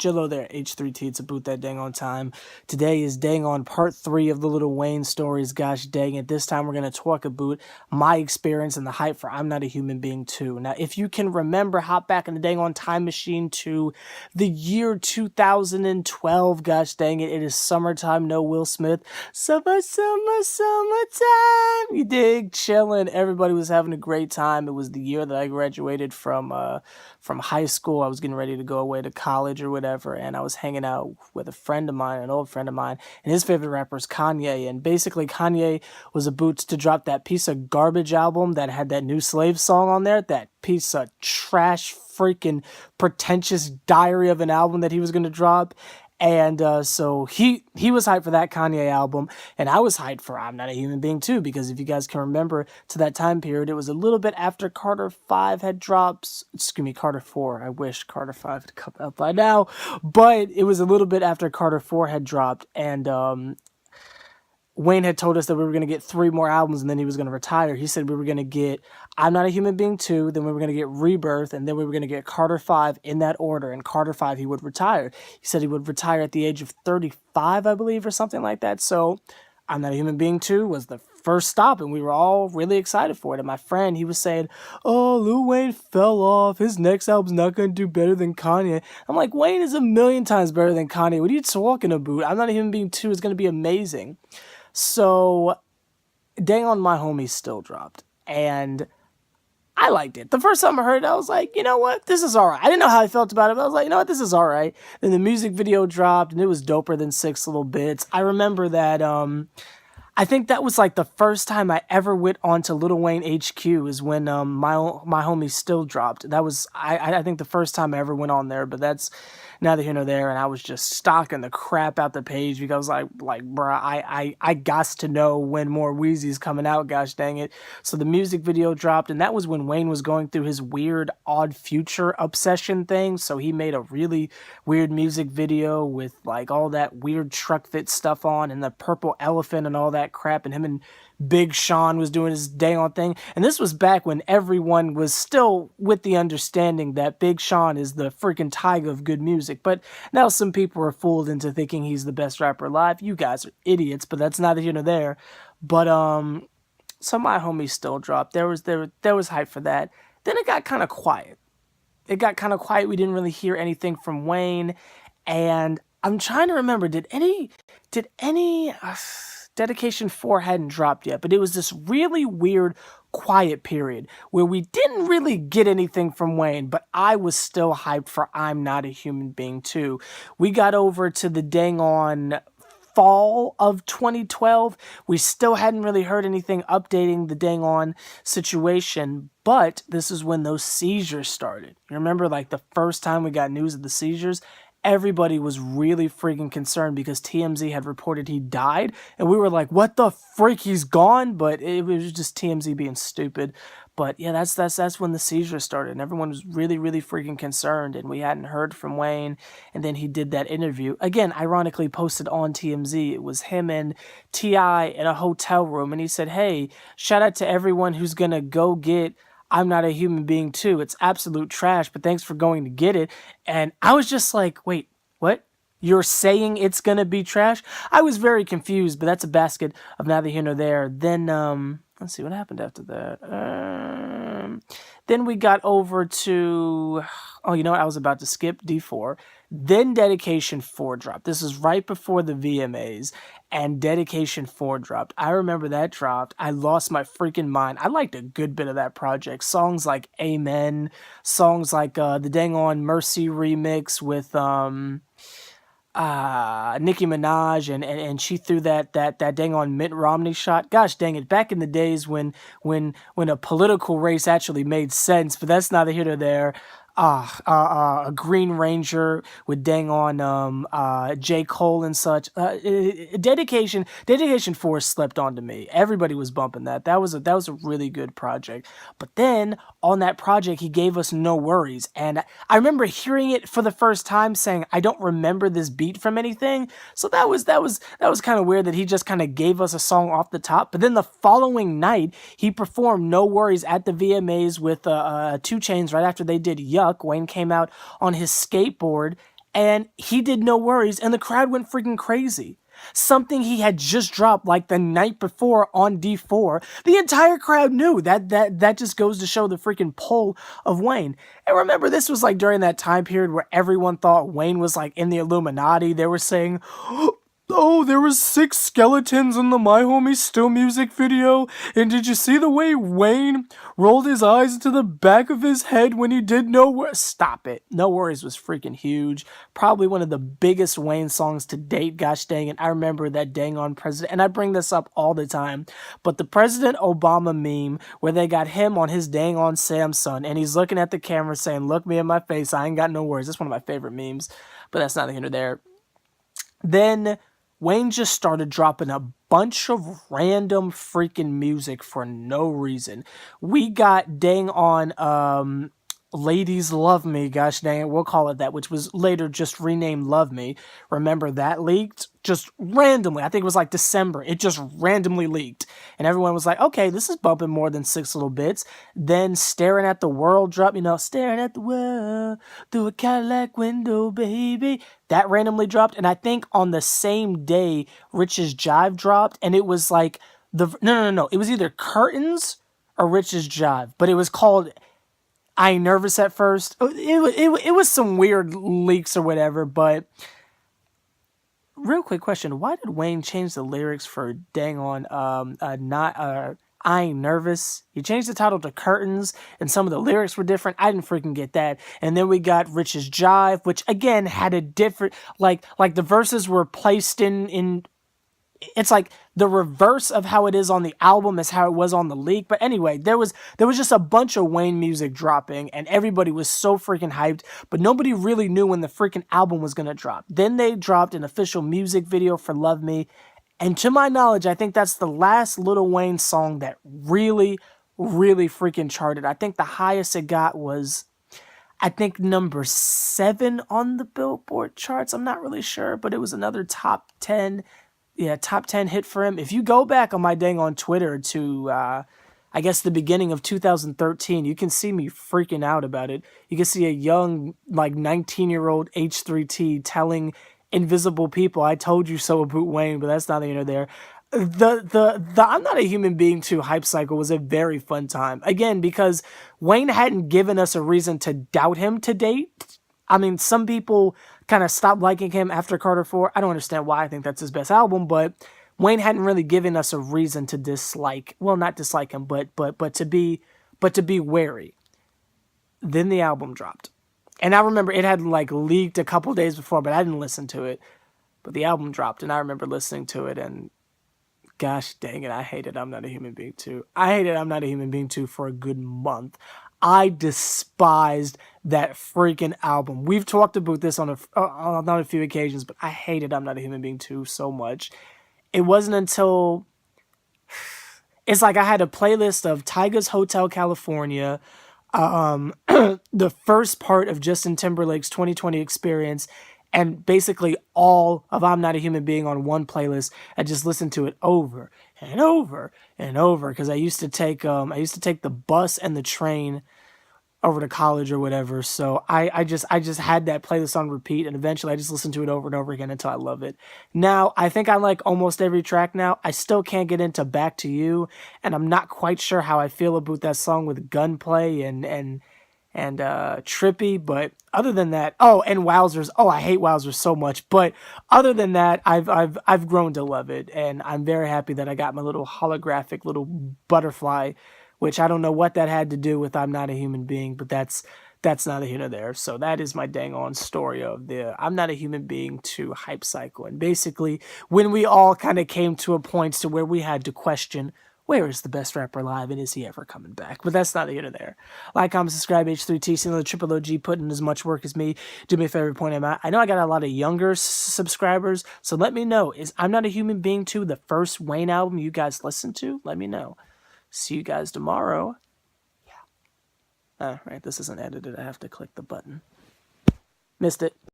Jillo there, H3T, it's about that dang on time. Today is dang on part 3 of the Little Wayne stories, gosh dang it. This time we're going to talk about my experience and the hype for I'm Not a Human Being 2. Now, if you can remember, hop back in the dang on time machine to the year 2012, gosh dang it, it is summertime, no Will Smith. Summertime, you dig, chilling, everybody was having a great time. It was the year that I graduated from high school. I was getting ready to go away to college or whatever, and I was hanging out with a friend of mine, an old friend of mine, and his favorite rapper is Kanye, and basically Kanye was about to drop that piece of garbage album that had that New Slave song on there, that piece of trash freaking pretentious diary of an album that he was going to drop. And so he was hyped for that Kanye album, and I was hyped for I'm Not a Human Being too, because if you guys can remember, to that time period, it was a little bit after Carter 5 had dropped. Excuse me, Carter 4. I wish Carter 5 had come out by now, but it was a little bit after Carter 4 had dropped, and Wayne had told us that we were going to get 3 more albums and then he was going to retire. He said we were going to get I'm Not a Human Being 2, then we were going to get Rebirth, and then we were going to get Carter 5 in that order. And Carter 5, he would retire. He said he would retire at the age of 35, I believe, or something like that. So I'm Not a Human Being 2 was the first stop, and we were all really excited for it. And my friend, he was saying, oh, Lil Wayne fell off. His next album's not going to do better than Kanye. I'm like, Wayne is a million times better than Kanye. What are you talking about? I'm Not a Human Being 2 is going to be amazing. So, dang on, my homie still dropped, and I liked it. The first time I heard it, I was like, you know what, this is alright. I didn't know how I felt about it, but I was like, you know what, this is alright. Then the music video dropped, and it was doper than 6 Little Bits. I remember that, I think that was like the first time I ever went onto Lil Wayne HQ is when my homie still dropped. That was I think the first time I ever went on there, but that's neither here nor there. And I was just stalking the crap out the page because like bruh, I got to know when more Wheezy's coming out. Gosh dang it! So the music video dropped, and that was when Wayne was going through his weird Odd Future obsession thing. So he made a really weird music video with like all that weird truck fit stuff on and the purple elephant and all that crap, and him and Big Sean was doing his dang on thing. And this was back when everyone was still with the understanding that Big Sean is the freaking tiger of good music. But now some people are fooled into thinking he's the best rapper alive. You guys are idiots, but that's neither here nor there. But so my homie still dropped. There was hype for that. Then it got kind of quiet. We didn't really hear anything from Wayne, and I'm trying to remember, did any Dedication 4 hadn't dropped yet, but it was this really weird quiet period where we didn't really get anything from Wayne, but I was still hyped for I'm Not a Human Being 2. We got over to the dang on fall of 2012. We still hadn't really heard anything updating the dang on situation, but this is when those seizures started. You remember like the first time we got news of the seizures? Everybody was really freaking concerned because TMZ had reported he died, and we were like, what the freak, he's gone? But it was just TMZ being stupid. But yeah, that's when the seizures started, and everyone was really, really freaking concerned, and we hadn't heard from Wayne. And then he did that interview, again, ironically posted on TMZ. It was him and T.I. in a hotel room, and he said, hey, shout out to everyone who's gonna go get I'm Not a Human Being 2. It's absolute trash, but thanks for going to get it. And I was just like, wait, what? You're saying it's going to be trash? I was very confused, but that's a basket of neither here nor there. Then, let's see what happened after that. Then we got over to, oh, you know what? I was about to skip D4. Then Dedication 4 dropped. This is right before the VMAs, and Dedication 4 dropped. I remember that dropped. I lost my freaking mind. I liked a good bit of that project. Songs like Amen, songs like the dang on Mercy remix with Nicki Minaj, and she threw that dang on Mitt Romney shot. Gosh dang it, back in the days when a political race actually made sense, but that's neither here nor there. A Green Ranger with dang on J. Cole and such. Dedication 4 slept onto me. Everybody was bumping that. That was a really good project. But then on that project, he gave us No Worries, and I remember hearing it for the first time, saying I don't remember this beat from anything. So that was kind of weird that he just kind of gave us a song off the top. But then the following night, he performed No Worries at the VMAs with 2 Chainz right after they did Yuck. Wayne came out on his skateboard, and he did No Worries, and the crowd went freaking crazy. Something he had just dropped like the night before on D4. The entire crowd knew that just goes to show the freaking pull of Wayne. And remember, this was like during that time period where everyone thought Wayne was like in the Illuminati. They were saying, oh, there was 6 skeletons in the My Homie Still music video. And did you see the way Wayne rolled his eyes into the back of his head when he did No Worries? Stop it. No Worries was freaking huge. Probably one of the biggest Wayne songs to date. Gosh dang it. I remember that dang on president. And I bring this up all the time. But the President Obama meme where they got him on his dang on Samsung and he's looking at the camera saying, look me in my face. I ain't got no worries. That's one of my favorite memes. But that's neither here nor there. Then Wayne just started dropping a bunch of random freaking music for no reason. We got dang on Ladies Love Me, gosh dang it, we'll call it that, which was later just renamed Love Me. Remember that leaked? Just randomly. I think it was like December. It just randomly leaked. And everyone was like, okay, this is bumping more than 6 little bits. Then Staring at the World dropped, staring at the world through a Cadillac window, baby. That randomly dropped. And I think on the same day, Rich's Jive dropped. And it was like, no. It was either Curtains or Rich's Jive. But it was called I Ain't Nervous at first. It was some weird leaks or whatever, but real quick question. Why did Wayne change the lyrics for dang on I Ain't Nervous? He changed the title to Curtains, and some of the lyrics were different. I didn't freaking get that. And then we got Rich's Jive, which again had a different, like the verses were placed in it's like the reverse of how it is on the album is how it was on the leak. But anyway, there was just a bunch of Wayne music dropping and everybody was so freaking hyped, but nobody really knew when the freaking album was going to drop. Then they dropped an official music video for Love Me. And to my knowledge, I think that's the last Lil Wayne song that really, really freaking charted. I think the highest it got was, I think, number 7 on the Billboard charts. I'm not really sure, but it was another top 10 hit for him. If you go back on my dang on Twitter to, I guess the beginning of 2013, you can see me freaking out about it. You can see a young, like 19-year-old H3T telling invisible people, I told you so about Wayne, but that's neither here nor there. The I'm Not a Human Being 2 hype cycle was a very fun time. Again, because Wayne hadn't given us a reason to doubt him to date. I mean, some people kind of stopped liking him after Carter 4. I don't understand why. I think that's his best album, but Wayne hadn't really given us a reason to dislike, well, not dislike him, but to be wary. Then the album dropped. And I remember it had like leaked a couple days before, but I didn't listen to it. But the album dropped and I remember listening to it and gosh dang it, I hated I'm Not a Human Being 2. I hated I'm Not a Human Being 2 for a good month. I despised that freaking album. We've talked about this on a few occasions, but I hated I'm Not a Human Being 2 so much. It wasn't until, it's like I had a playlist of Tyga's Hotel California, the first part of Justin Timberlake's 2020 Experience, and basically all of I'm Not a Human Being on one playlist. I just listened to it over and over and over because I used to take the bus and the train over to college or whatever. So I just had that playlist on repeat, and eventually I just listened to it over and over again until I love it. Now I think I like almost every track now. I still can't get into Back to You, and I'm not quite sure how I feel about that song with Gunplay and Trippy, but other than that, and Wowzers. I hate Wowzers so much, but other than that, I've grown to love it, and I'm very happy that I got my little holographic little butterfly, which I don't know what that had to do with I'm Not a Human Being, but that's neither here nor there. So that is my dang on story of the I'm Not a Human Being 2 hype cycle, and basically when we all kind of came to a point to where we had to question, where is the best rapper alive, and is he ever coming back? But that's not here nor there. Like, comment, subscribe, H3T, see another Triple OG putting in as much work as me. Do me a favor, point him out. I know I got a lot of younger subscribers, so let me know. Is I'm Not a Human Being 2 the first Wayne album you guys listened to? Let me know. See you guys tomorrow. Yeah. Right, this isn't edited. I have to click the button. Missed it.